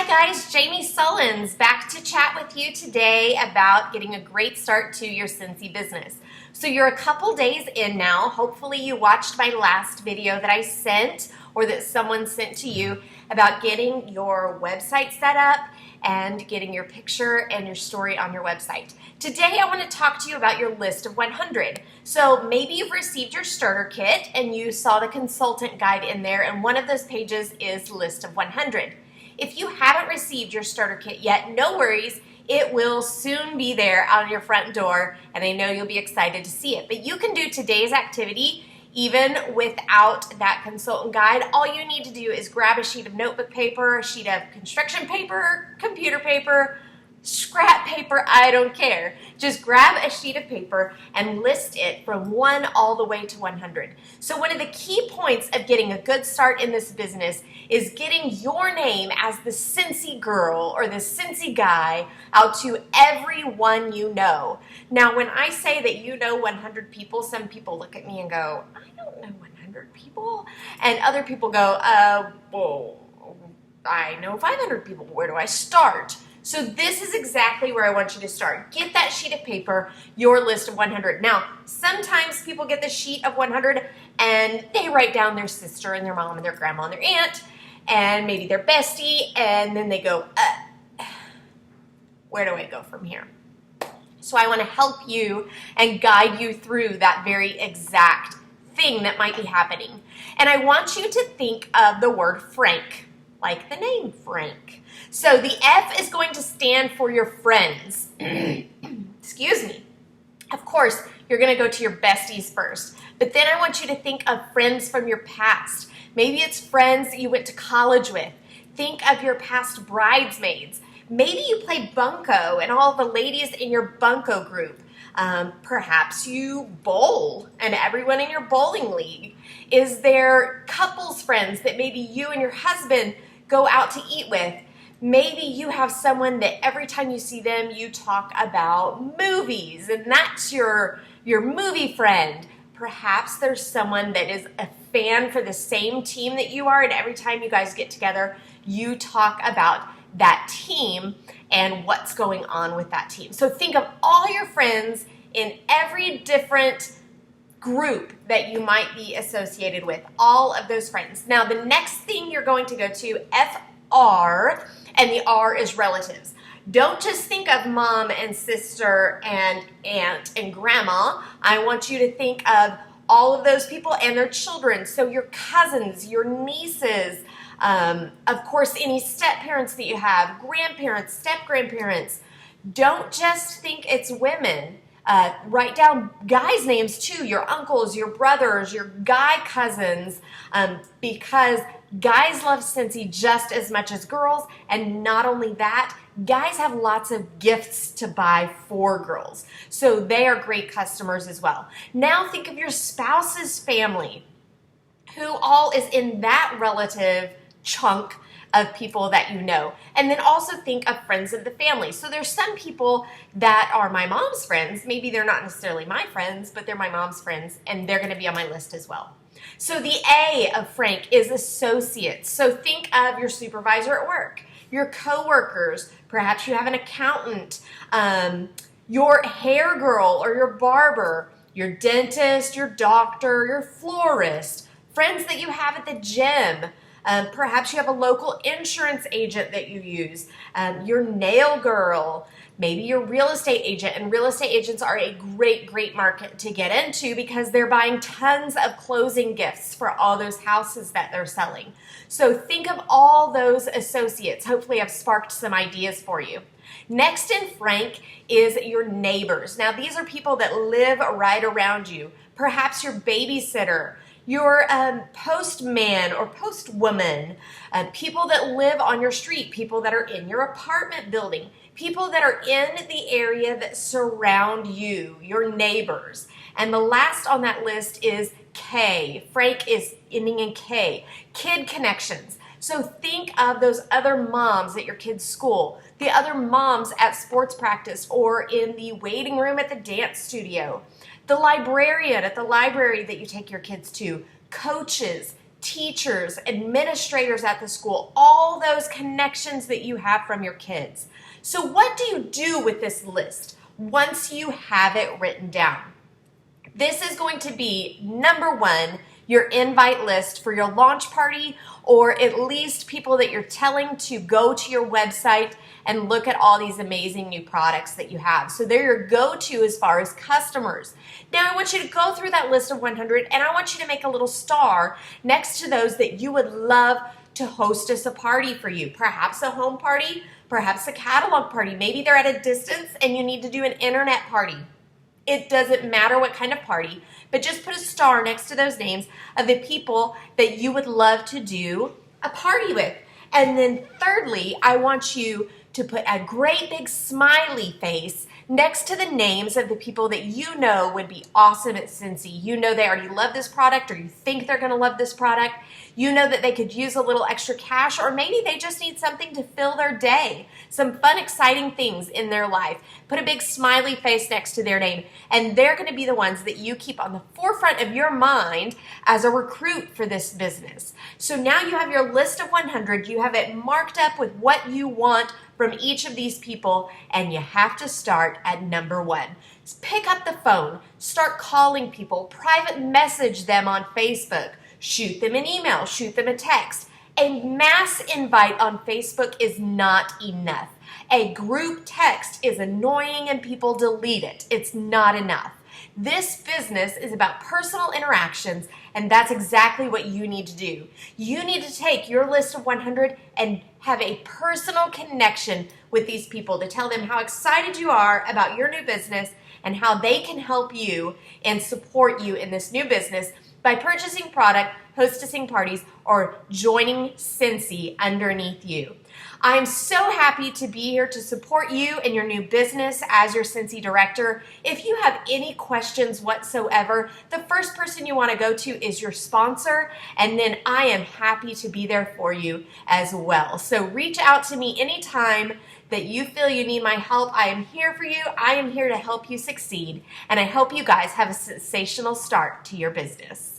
Hi guys, Jamie Sullins back to chat with you today about getting a great start to your Scentsy business. So you're a couple days in now. Hopefully you watched my last video that I sent or that someone sent to you about getting your website set up and getting your picture and your story on your website. Today I want to talk to you about your list of 100. So maybe you've received your starter kit and you saw the consultant guide in there, and one of those pages is list of 100. If you haven't received your starter kit yet, no worries. It will soon be there on your front door, and I know you'll be excited to see it. But you can do today's activity even without that consultant guide. All you need to do is grab a sheet of notebook paper, a sheet of construction paper, computer paper, scrap paper, I don't care. Just grab a sheet of paper and list it from 1 all the way to 100. So one of the key points of getting a good start in this business is getting your name as the Scentsy girl or the Scentsy guy out to everyone you know. Now, when I say that you know 100 people, some people look at me and go, I don't know 100 people. And other people go, well, I know 500 people. Where do I start? So this is exactly where I want you to start. Get that sheet of paper, your list of 100. Now, sometimes people get the sheet of 100 and they write down their sister and their mom and their grandma and their aunt and maybe their bestie, and then they go, where do I go from here? So I want to help you and guide you through that very exact thing that might be happening. And I want you to think of the word Frank, like the name Frank. So the F is going to stand for your friends. Excuse me. Of course, you're going to go to your besties first. But then I want you to think of friends from your past. Maybe it's friends that you went to college with. Think of your past bridesmaids. Maybe you play bunco and all the ladies in your bunco group. Perhaps you bowl and everyone in your bowling league. Is there couples friends that maybe you and your husband go out to eat with? Maybe you have someone that every time you see them, you talk about movies, and that's your movie friend. Perhaps there's someone that is a fan for the same team that you are, and every time you guys get together, you talk about that team and what's going on with that team. So think of all your friends in every different group that you might be associated with, all of those friends. Now, the next thing you're going to go to, FR, and the R is relatives. Don't just think of mom and sister and aunt and grandma. I want you to think of all of those people and their children. So your cousins, your nieces, of course, any step-parents that you have, grandparents, step-grandparents. Don't just think it's women. Write down guys' names too, your uncles, your brothers, your guy cousins, because guys love Scentsy just as much as girls, and not only that, guys have lots of gifts to buy for girls, so they are great customers as well. Now think of your spouse's family. Who all is in that relative chunk of people that you know? And then also think of friends of the family. So there's some people that are my mom's friends. Maybe they're not necessarily my friends, but they're my mom's friends, and they're going to be on my list as well. So the A of Frank is associates. So think of your supervisor at work, your coworkers, perhaps you have an accountant, your hair girl or your barber, your dentist, your doctor, your florist, friends that you have at the gym. Perhaps you have a local insurance agent that you use, your nail girl, maybe your real estate agent. And real estate agents are a great market to get into because they're buying tons of closing gifts for all those houses that they're selling. So think of all those associates. Hopefully I've sparked some ideas for you. Next in Frank is your neighbors. Now these are people that live right around you. Perhaps your babysitter, your postman or postwoman, people that live on your street, people that are in your apartment building, people that are in the area that surround you, your neighbors. And the last on that list is K. Frank is ending in K. Kid connections. So think of those other moms at your kid's school, the other moms at sports practice or in the waiting room at the dance studio, the librarian at the library that you take your kids to, coaches, teachers, administrators at the school, all those connections that you have from your kids. So what do you do with this list once you have it written down? This is going to be number one, your invite list for your launch party, or at least people that you're telling to go to your website and look at all these amazing new products that you have. So they're your go-to as far as customers. Now I want you to go through that list of 100 and I want you to make a little star next to those that you would love to host as a party for you. Perhaps a home party, perhaps a catalog party. Maybe they're at a distance and you need to do an internet party. It doesn't matter what kind of party, but just put a star next to those names of the people that you would love to do a party with. And then thirdly, I want you to put a great big smiley face next to the names of the people that you know would be awesome at Scentsy. You know they already love this product, or you think they're going to love this product. You know that they could use a little extra cash, or maybe they just need something to fill their day. Some fun, exciting things in their life. Put a big smiley face next to their name, and they're going to be the ones that you keep on the forefront of your mind as a recruit for this business. So now you have your list of 100. You have it marked up with what you want from each of these people, and you have to start at number one. Pick up the phone, start calling people, private message them on Facebook, shoot them an email, shoot them a text. A mass invite on Facebook is not enough. A group text is annoying and people delete it. It's not enough. This business is about personal interactions, and that's exactly what you need to do. You need to take your list of 100 and have a personal connection with these people to tell them how excited you are about your new business and how they can help you and support you in this new business by purchasing product, hostessing parties, or joining Scentsy underneath you. I'm so happy to be here to support you in your new business as your Scentsy director. If you have any questions whatsoever, the first person you want to go to is your sponsor, and then I am happy to be there for you as well. So reach out to me anytime that you feel you need my help. I am here for you. I am here to help you succeed, and I hope you guys have a sensational start to your business.